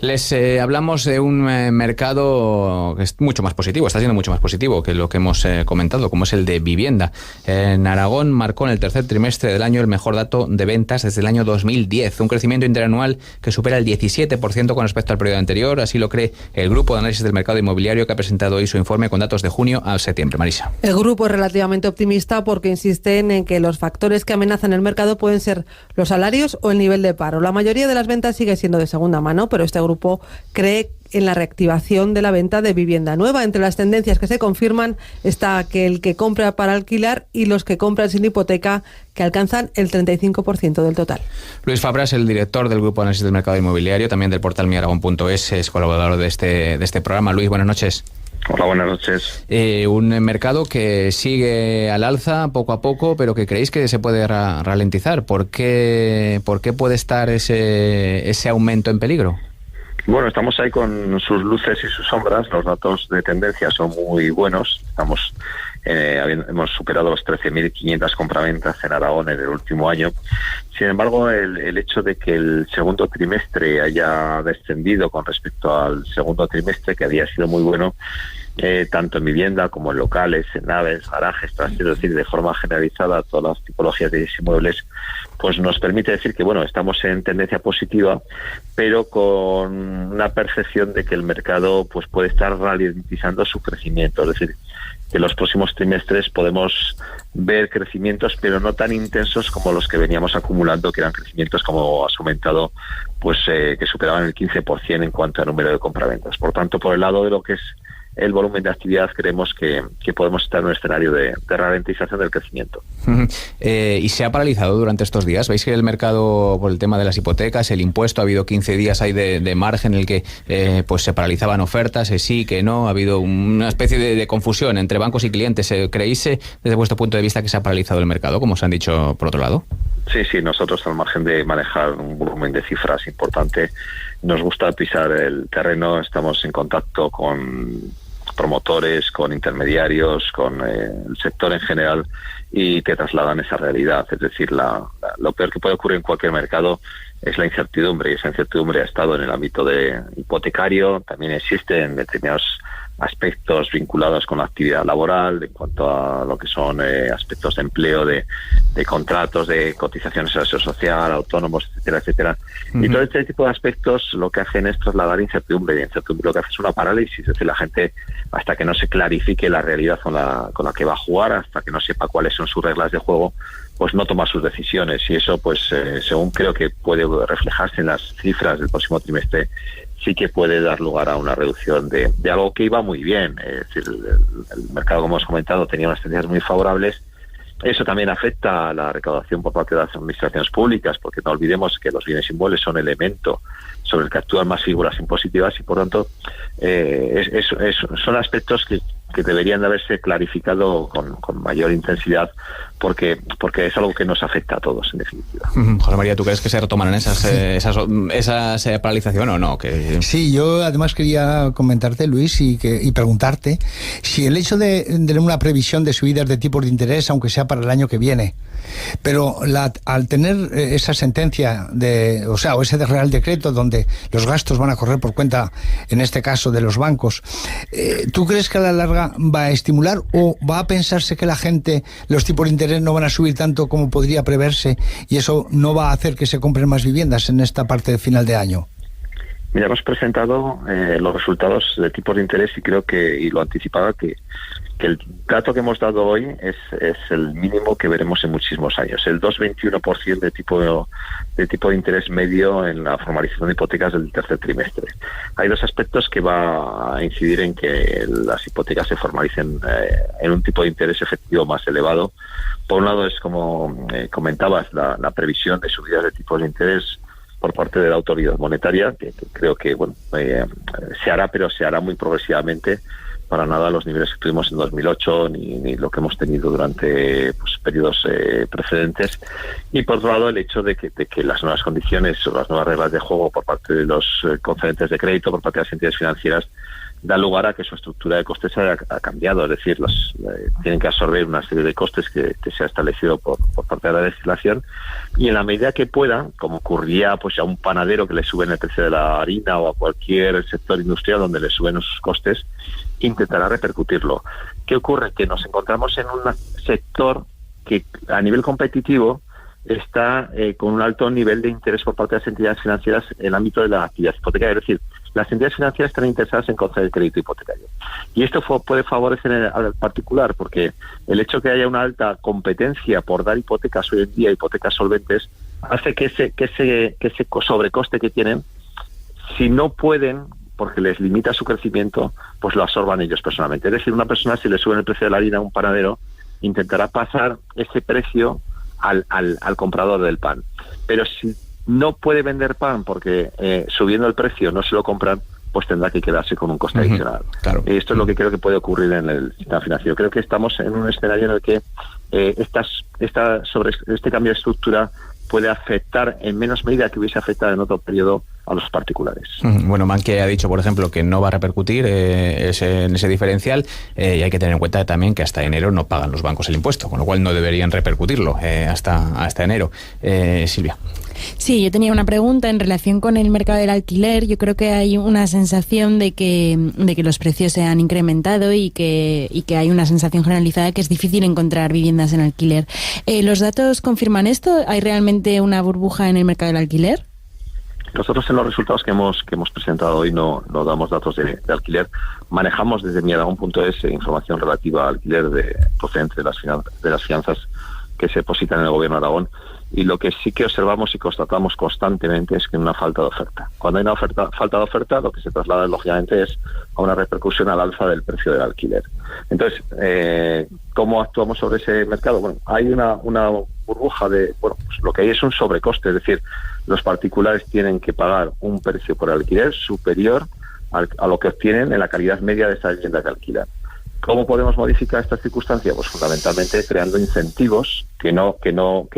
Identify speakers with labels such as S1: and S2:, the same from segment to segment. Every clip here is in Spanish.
S1: Les hablamos de un mercado que es mucho más positivo, está siendo mucho más positivo que lo que hemos comentado, como es el de vivienda. En Aragón marcó en el tercer trimestre del año el mejor dato de ventas desde el año 2010, un crecimiento interanual que supera el 17% con respecto al periodo anterior. Así lo cree el Grupo de Análisis del Mercado Inmobiliario, que ha presentado hoy su informe con datos de junio a septiembre. Marisa.
S2: El grupo es relativamente optimista porque insisten en que los factores que amenazan el mercado pueden ser los salarios o el nivel de paro. La mayoría de las ventas sigue siendo de segunda mano, pero este grupo cree en la reactivación de la venta de vivienda nueva. Entre las tendencias que se confirman está que el que compra para alquilar y los que compran sin hipoteca, que alcanzan el 35% del total. Luis Fabras, el director del Grupo de Análisis del Mercado Inmobiliario, también del portal miaragón.es, es colaborador de este programa. Luis, buenas noches.
S3: Hola, buenas noches.
S1: Un mercado que sigue al alza poco a poco, pero que creéis que se puede ralentizar. ¿Por qué puede estar ese aumento en peligro?
S3: Bueno, estamos ahí con sus luces y sus sombras. Los datos de tendencia son muy buenos. Hemos superado los 13.500 compraventas en Aragón en el último año. Sin embargo, el hecho de que el segundo trimestre haya descendido con respecto al segundo trimestre, que había sido muy bueno, tanto en vivienda como en locales, en naves, garajes, traseros, es decir, de forma generalizada todas las tipologías de inmuebles, pues nos permite decir que, bueno, estamos en tendencia positiva, pero con una percepción de que el mercado pues puede estar ralentizando su crecimiento. Es decir, que en los próximos trimestres podemos ver crecimientos, pero no tan intensos como los que veníamos acumulando, que eran crecimientos, como has comentado, pues que superaban el 15% en cuanto a número de compraventas. Por tanto, por el lado de lo que es el volumen de actividad, creemos que podemos estar en un escenario de ralentización del crecimiento.
S1: ¿Y se ha paralizado durante estos días? ¿Veis que el mercado, por el tema de las hipotecas, el impuesto, ha habido 15 días ahí de margen en el que pues se paralizaban ofertas, sí, que no? Ha habido una especie de confusión entre bancos y clientes. ¿Creéis, desde vuestro punto de vista, que se ha paralizado el mercado, como os han dicho por otro lado?
S3: Sí, nosotros, al margen de manejar un volumen de cifras importante, nos gusta pisar el terreno. Estamos en contacto con promotores, con intermediarios, con el sector en general, y te trasladan esa realidad. Es decir, lo peor que puede ocurrir en cualquier mercado es la incertidumbre, y esa incertidumbre ha estado en el ámbito de hipotecario, también existe en determinados aspectos vinculados con la actividad laboral, en cuanto a lo que son aspectos de empleo, de contratos, de cotizaciones a la seguridad social, autónomos, etcétera, etcétera. Uh-huh. Y todo este tipo de aspectos lo que hacen es trasladar incertidumbre, y incertidumbre lo que hace es una parálisis. Es decir, la gente, hasta que no se clarifique la realidad con la que va a jugar, hasta que no sepa cuáles son sus reglas de juego, pues no toma sus decisiones. Y eso, pues según creo que puede reflejarse en las cifras del próximo trimestre, sí que puede dar lugar a una reducción de algo que iba muy bien. Es decir, el mercado, como hemos comentado, tenía unas tendencias muy favorables. Eso también afecta a la recaudación por parte de las administraciones públicas, porque no olvidemos que los bienes inmuebles son elemento sobre el que actúan más figuras impositivas, y por tanto son aspectos que deberían de haberse clarificado con mayor intensidad, porque es algo que nos afecta a todos, en definitiva.
S1: José María, ¿tú crees que se retomarán esas paralización o no?
S4: Sí, yo además quería comentarte, Luis, y preguntarte si el hecho de tener una previsión de subidas de tipos de interés, aunque sea para el año que viene, pero al tener esa sentencia o ese Real Decreto donde los gastos van a correr por cuenta, en este caso, de los bancos, ¿tú crees que a la larga va a estimular, o va a pensarse que la gente, los tipos de interés no van a subir tanto como podría preverse, y eso no va a hacer que se compren más viviendas en esta parte de final de año?
S3: Mira, hemos presentado los resultados de tipos de interés, y creo y lo anticipaba, que el dato que hemos dado hoy es el mínimo que veremos en muchísimos años. El 2,21% de tipo de interés medio en la formalización de hipotecas del tercer trimestre. Hay dos aspectos que va a incidir en que las hipotecas se formalicen en un tipo de interés efectivo más elevado. Por un lado es, como comentabas, la previsión de subidas de tipos de interés por parte de la autoridad monetaria, que creo que se hará, pero se hará muy progresivamente. Para nada los niveles que tuvimos en 2008 ni lo que hemos tenido durante periodos precedentes. Y por otro lado, el hecho de que las nuevas condiciones o las nuevas reglas de juego por parte de los concedentes de crédito, por parte de las entidades financieras, da lugar a que su estructura de costes ha cambiado, es decir, tienen que absorber una serie de costes que se ha establecido por parte de la legislación, y en la medida que puedan, como ocurría pues a un panadero que le suben el precio de la harina, o a cualquier sector industrial donde le suben sus costes, intentará repercutirlo. ¿Qué ocurre? Que nos encontramos en un sector que a nivel competitivo está con un alto nivel de interés por parte de las entidades financieras en el ámbito de la actividad hipotecaria. Es decir, las entidades financieras están interesadas en conceder crédito hipotecario. Y esto puede favorecer al particular, porque el hecho de que haya una alta competencia por dar hipotecas hoy en día, hipotecas solventes, hace que ese sobrecoste que tienen, si no pueden, porque les limita su crecimiento, pues lo absorban ellos personalmente. Es decir, una persona, si le suben el precio de la harina a un panadero, intentará pasar ese precio al comprador del pan. Pero si no puede vender pan porque subiendo el precio no se lo compran, pues tendrá que quedarse con un coste adicional.
S1: Claro.
S3: Y esto es lo que creo que puede ocurrir en el sistema financiero. Creo que estamos en un escenario en el que sobre este cambio de estructura puede afectar en menos medida que hubiese afectado en otro periodo a los particulares.
S1: Bueno, Bankia ha dicho, por ejemplo, que no va a repercutir en ese diferencial, y hay que tener en cuenta también que hasta enero no pagan los bancos el impuesto, con lo cual no deberían repercutirlo hasta enero. Silvia.
S5: Sí, yo tenía una pregunta en relación con el mercado del alquiler. Yo creo que hay una sensación de que los precios se han incrementado y que hay una sensación generalizada que es difícil encontrar viviendas en alquiler. ¿Los datos confirman esto? ¿Hay realmente una burbuja en el mercado del alquiler?
S3: Nosotros en los resultados que hemos presentado hoy no damos datos de alquiler. Manejamos desde miaragón.es información relativa al alquiler procedente de las fianzas que se depositan en el Gobierno de Aragón, y lo que sí que observamos y constatamos constantemente es que hay una falta de oferta. Cuando hay una falta de oferta, lo que se traslada lógicamente es a una repercusión al alza del precio del alquiler. Entonces, ¿cómo actuamos sobre ese mercado? Bueno, hay una burbuja pues lo que hay es un sobrecoste, es decir, los particulares tienen que pagar un precio por alquiler superior a lo que obtienen en la calidad media de esa vivienda que alquilan. ¿Cómo podemos modificar esta circunstancia? Pues fundamentalmente creando incentivos, que no creando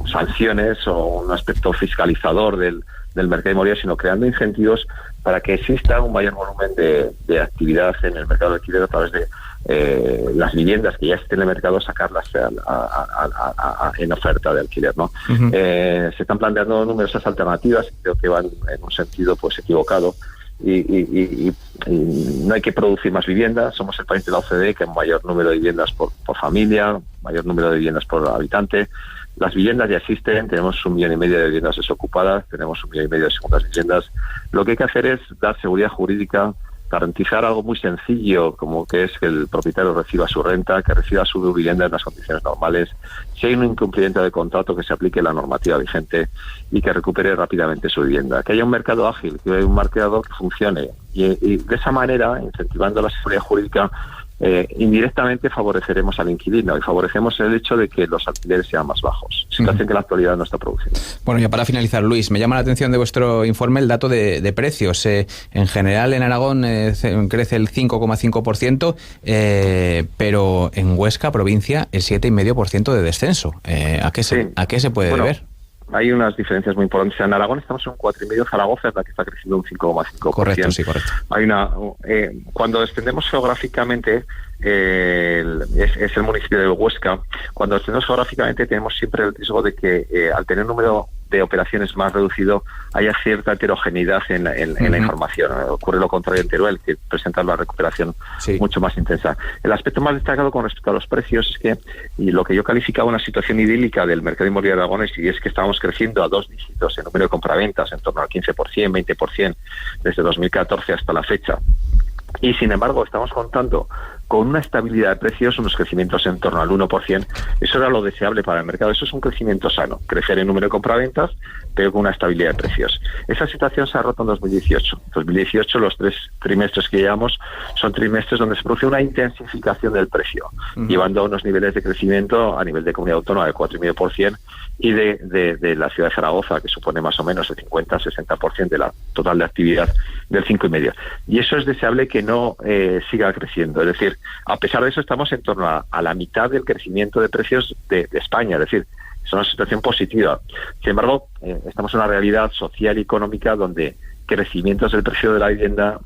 S3: sanciones o un aspecto fiscalizador del mercado inmobiliario, sino creando incentivos para que exista un mayor volumen de actividad en el mercado de alquiler a través de las viviendas que ya estén en el mercado, sacarlas en oferta de alquiler, ¿no? Uh-huh. Se están planteando numerosas alternativas, creo que van en un sentido pues equivocado. Y no hay que producir más viviendas. Somos el país de la OCDE que hay mayor número de viviendas por familia, mayor número de viviendas por habitante. Las viviendas ya existen, tenemos 1,5 millones de viviendas desocupadas, tenemos 1,5 millones de segundas viviendas. Lo que hay que hacer es dar seguridad jurídica, garantizar algo muy sencillo, como que es que el propietario reciba su renta, que reciba su vivienda en las condiciones normales. Si hay un incumplimiento de contrato, que se aplique la normativa vigente y que recupere rápidamente su vivienda. Que haya un mercado ágil, que haya un mercado que funcione. Y de esa manera, incentivando la seguridad jurídica, indirectamente favoreceremos al inquilino y favorecemos el hecho de que los alquileres sean más bajos, situación que en la actualidad no está produciendo.
S1: Bueno, ya para finalizar, Luis, me llama la atención de vuestro informe el dato de precios. En general en Aragón crece el 5,5%, pero en Huesca, provincia, el 7,5% de descenso. ¿A qué se puede deber?
S3: Hay unas diferencias muy importantes. En Aragón estamos en un 4,5%, Zaragoza es la que está creciendo un 5,5%.
S1: Correcto, sí, correcto.
S3: Hay cuando extendemos geográficamente, es el municipio de Huesca. Cuando extendemos geográficamente tenemos siempre el riesgo de que al tener un número de operaciones más reducido haya cierta heterogeneidad en la información. Ocurre lo contrario en Teruel, que presenta la recuperación mucho más intensa. El aspecto más destacado con respecto a los precios es que, y lo que yo calificaba una situación idílica del mercado inmobiliario de Aragón, y es que estábamos creciendo a 2 dígitos en número de compraventas, en torno al 15%, 20%, desde 2014 hasta la fecha. Y sin embargo estamos contando con una estabilidad de precios, unos crecimientos en torno al 1%. Eso era lo deseable para el mercado. Eso es un crecimiento sano, crecer en número de compraventas, pero con una estabilidad de precios. Esa situación se ha roto en 2018. En 2018, los 3 trimestres que llevamos son trimestres donde se produce una intensificación del precio, llevando a unos niveles de crecimiento a nivel de comunidad autónoma del 4,5%, y de la ciudad de Zaragoza, que supone más o menos el 50-60% de la total de actividad, del 5,5%. Y eso es deseable que no siga creciendo. Es decir, a pesar de eso, estamos en torno a la mitad del crecimiento de precios de España. Es decir, es una situación positiva. Sin embargo, estamos en una realidad social y económica donde crecimientos del precio de la vivienda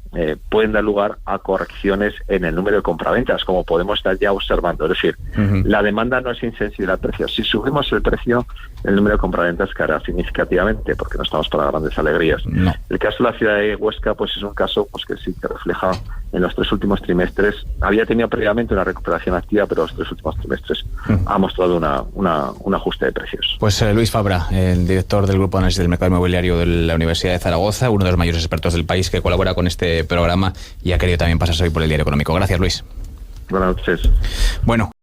S3: pueden dar lugar a correcciones en el número de compraventas, como podemos estar ya observando. Es decir, la demanda no es insensible al precio. Si subimos el precio, el número de compraventas caerá significativamente, porque no estamos para grandes alegrías.
S1: No.
S3: El caso de la ciudad de Huesca pues es un caso pues que sí que refleja en los 3 últimos trimestres. Había tenido previamente una recuperación activa, pero los 3 últimos trimestres ha mostrado un ajuste de precios.
S1: Pues Luis Fabra, el director del Grupo de Análisis del Mercado Inmobiliario de la Universidad de Zaragoza, uno de los mayores expertos del país que colabora con este programa y ha querido también pasarse hoy por el Diario Económico. Gracias, Luis.
S3: Buenas noches.
S1: Bueno.